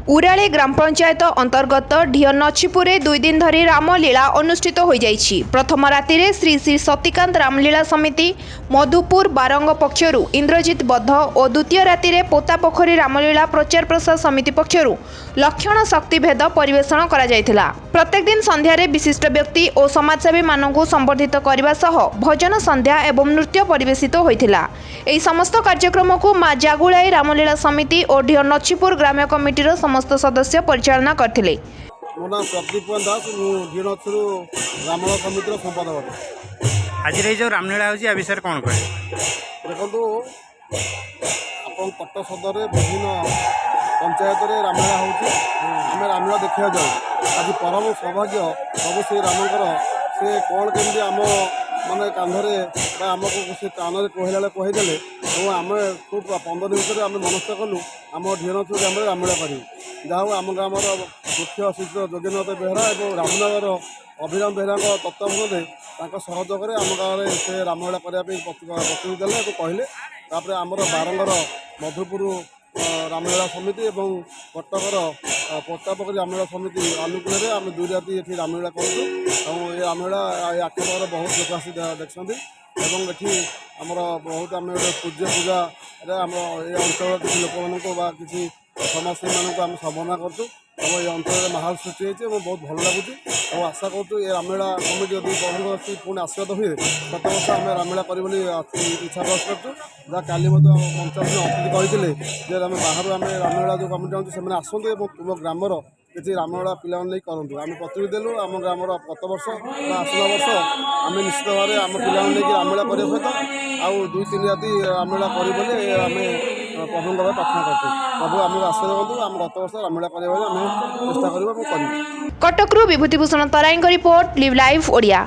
Urale ग्राम पंचायत अंतर्गत ढिय नछीपुरे 2 दिन धरी रामलीला अनुष्ठित हो जाइछि। प्रथम राति रे श्री श्री सतीकांत रामलीला समिति मधुपुर बारंग पक्षरु इंद्रजित बद्ध और द्वितीय राति रे पोता पोखरी रामलीला प्रचार प्रसार समिति पक्षरु लक्षण शक्ति भेद परिवेषण करा जायथिला। प्रत्येक दिन संध्या रे विशिष्ट व्यक्ति और समाजसेवी मानकु संबर्धित करबा सह भजन संध्या एवं नृत्य परिवेशित होइथिला। एही समस्त कार्यक्रम को मां जागुलाई रामलीला समिति और ढिय नछीपुर ग्राम्य कमिटीर समस्त सदस्य परिचालना करथिले। मो नाम प्रदीप दास, ढिय नछीपुर रामलीला कमिटीर संपादक। आज जो रामलीला होची आ विषय कौन कहे देखो अपन कटक सदर विभिन्न पंचायत रामलीला होची। आम रामलीला देखा जाऊ। आज परम सौभाग्य सब से रामकर से कौन केमती आम माने कांधरे आमको से कान कहला कहीदेले और आम खूब 15 दिन भितर आम मनस्थ कलु आम ढिय नछीपुर ग्राम रामलीला करूँ। जहाँ आम ग्रामर मुख्य शिक्षक जोगेन्द्र बेहरा और रामनगर अभिराम बेहरा तत्वावधान सहयोग आम गाँव में से रामलीला करने प्रतिनिधि देले कहले। तापर आमर बारंगर मधुपुर रामलीला समिति और कटकर पोतापोखरी रामलीला समिति अनुकूल में आम 2 राति ये रामलीला करूँ। ये रामलीला आखपाखर बहुत लोक आसी देखते एवं आमर बहुत आम पूज्य पूजा आम ये अंचल किसी लोक मान किसी समाजसेवी मानक आम सम्मान करूँ। और ये अंचल माहौल सृष्टि होती बहुत भल लगुच और आशा करूँ ये रामलीला कमिटी जब प्रभु पुणी आशीर्वाद हुए 7 वर्ष आम रामलीला कर इच्छा प्रकाश करूँ। जहाँ काली पंचायत अतिथि कहते आम बाहर आम रामलीला जो कमिटी अच्छे से आसतु और तुम ग्रामर किसी रामलीला पिला करूँ। आम प्रतिनिधि देलु आम ग्रामर गत वर्ष आसला वर्ष आम निश्चित भाव में आम पिला रामलीला करने सहित आउ 2-3 राति रामलीला करें प्रभु प्रार्थना करते। प्रभु आम आशीर्वाद दिखाँ आम गत वर्ष रामलीला करने चेष्टा करूँ। कटकरू विभूतिभूषण तराईଙ୍କ रिपोर्ट लिव लाइव ओडिया।